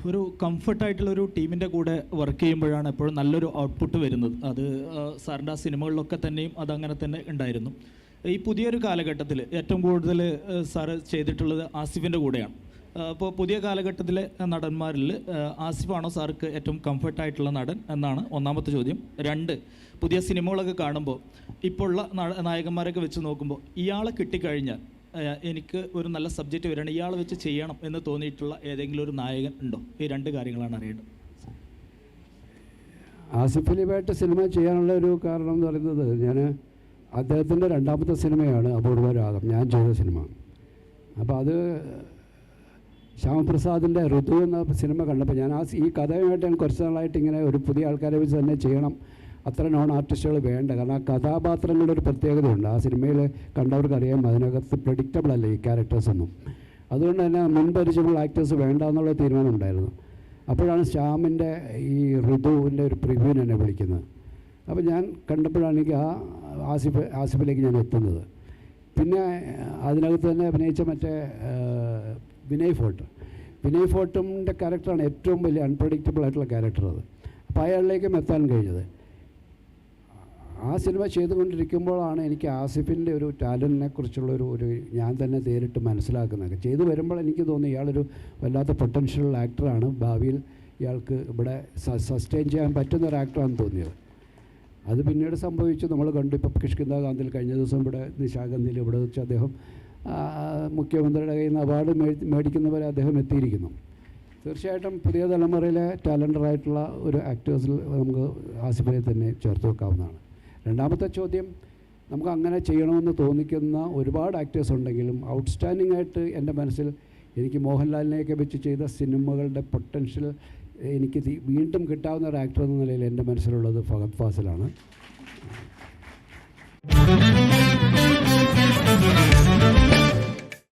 ഒരു കംഫർട്ടായിട്ടുള്ളൊരു ടീമിൻ്റെ കൂടെ വർക്ക് ചെയ്യുമ്പോഴാണ് എപ്പോഴും നല്ലൊരു ഔട്ട്പുട്ട് വരുന്നത്. അത് സാറിൻ്റെ ആ സിനിമകളിലൊക്കെ തന്നെയും അതങ്ങനെ തന്നെ ഉണ്ടായിരുന്നു. ഈ പുതിയൊരു കാലഘട്ടത്തിൽ ഏറ്റവും കൂടുതൽ സാറ് ചെയ്തിട്ടുള്ളത് ആസിഫിൻ്റെ കൂടെയാണ്. അപ്പോൾ പുതിയ കാലഘട്ടത്തിലെ നടന്മാരിൽ ആസിഫാണോ സാർക്ക് ഏറ്റവും കംഫർട്ടായിട്ടുള്ള നടൻ എന്നാണ് ഒന്നാമത്തെ ചോദ്യം. 2, പുതിയ സിനിമകളൊക്കെ കാണുമ്പോൾ ഇപ്പോൾ ഉള്ള നായകന്മാരൊക്കെ വെച്ച് നോക്കുമ്പോൾ ഇയാളെ കിട്ടിക്കഴിഞ്ഞാൽ എനിക്ക് ഒരു നല്ല സബ്ജക്റ്റ് വരികയാണ്, ഇയാളെ വെച്ച് ചെയ്യണം എന്ന് തോന്നിയിട്ടുള്ള ഏതെങ്കിലും ഒരു നായകൻ ഉണ്ടോ? ഈ 2 കാര്യങ്ങളാണ് അറിയേണ്ടത്. ആസിഫ് അലിയുമായിട്ട് സിനിമ ചെയ്യാനുള്ള ഒരു കാരണം എന്ന് പറയുന്നത്, ഞാൻ അദ്ദേഹത്തിൻ്റെ 2ാമത്തെ സിനിമയാണ് അപൂർവ രാഗം, ഞാൻ ചെയ്ത സിനിമ. അപ്പോൾ അത് ശ്യാമപ്രസാദിൻ്റെ ഋതു എന്ന സിനിമ കണ്ടപ്പോൾ ഞാൻ ഈ കഥയുമായിട്ട് ഞാൻ കുറച്ച് നാളായിട്ട് ഇങ്ങനെ ഒരു പുതിയ ആൾക്കാരെ വെച്ച് തന്നെ ചെയ്യണം, അത്ര നോൺ ആർട്ടിസ്റ്റുകൾ വേണ്ട. കാരണം ആ കഥാപാത്രങ്ങളുടെ ഒരു പ്രത്യേകതയുണ്ട്. ആ സിനിമയിൽ കണ്ടവർക്കറിയാം, അതിനകത്ത് പ്രഡിക്റ്റബിൾ അല്ല ഈ ക്യാരക്ടേഴ്സൊന്നും. അതുകൊണ്ട് തന്നെ മുൻപരിചയമുള്ള ആക്ടേഴ്സ് വേണ്ട എന്നുള്ള തീരുമാനം ഉണ്ടായിരുന്നു. അപ്പോഴാണ് ശ്യാമിൻ്റെ ഈ ഋതുവിൻ്റെ ഒരു പ്രിവ്യൂവിന് എന്നെ വിളിക്കുന്നത്. അപ്പോൾ ഞാൻ കണ്ടപ്പോഴാണ് എനിക്ക് ആസിഫിലേക്ക് ഞാൻ എത്തുന്നത്. പിന്നെ അതിനകത്ത് തന്നെ അഭിനയിച്ച മറ്റേ വിനയ് ഫോർട്ടിൻ്റെ ക്യാരക്ടറാണ് ഏറ്റവും വലിയ അൺപ്രഡിക്റ്റബിൾ ആയിട്ടുള്ള ക്യാരക്ടർ അത്. അപ്പോൾ അയാളിലേക്കും എത്താൻ കഴിഞ്ഞത്. ആ സിനിമ ചെയ്തുകൊണ്ടിരിക്കുമ്പോഴാണ് എനിക്ക് ആസിഫിൻ്റെ ഒരു ടാലൻറ്റിനെ കുറിച്ചുള്ള ഒരു ഞാൻ തന്നെ നേരിട്ട് മനസ്സിലാക്കുന്നത്. ചെയ്തു വരുമ്പോൾ എനിക്ക് തോന്നി ഇയാളൊരു വല്ലാത്ത പൊട്ടൻഷ്യൽ ആക്ടറാണ്, ഭാവിയിൽ ഇയാൾക്ക് ഇവിടെ സസ്റ്റെയിൻ ചെയ്യാൻ പറ്റുന്ന ഒരു ആക്ടറാണെന്ന് തോന്നിയത്. അത് പിന്നീട് സംഭവിച്ചു, നമ്മൾ കണ്ടു. ഇപ്പോൾ കിഷ്കിന്ദ ഗാന്ധിയിൽ കഴിഞ്ഞ ദിവസം ഇവിടെ നിശാഗന്ധിയിൽ ഇവിടെ വെച്ച് അദ്ദേഹം മുഖ്യമന്ത്രിയുടെ കയ്യിൽ നിന്ന് അവാർഡ് മേടിക്കുന്നവരെ അദ്ദേഹം എത്തിയിരിക്കുന്നു. തീർച്ചയായിട്ടും പുതിയ തലമുറയിലെ ടാലൻ്റഡായിട്ടുള്ള ഒരു ആക്ടേഴ്സിൽ നമുക്ക് ആസിഫിനെ തന്നെ ചേർത്ത് വെക്കാവുന്നതാണ്. 2ാമത്തെ ചോദ്യം, നമുക്ക് അങ്ങനെ ചെയ്യണമെന്ന് തോന്നിക്കുന്ന ഒരുപാട് ആക്ടേഴ്സ് ഉണ്ടെങ്കിലും ഔട്ട്സ്റ്റാൻഡിംഗ് ആയിട്ട് എൻ്റെ മനസ്സിൽ എനിക്ക് മോഹൻലാലിനെയൊക്കെ വെച്ച് ചെയ്ത സിനിമകളുടെ പൊട്ടൻഷ്യൽ എനിക്ക് വീണ്ടും കിട്ടാവുന്ന ഒരു ആക്ടർ എന്ന നിലയിൽ എൻ്റെ മനസ്സിലുള്ളത് ഫഹദ് ഫാസിലാണ്.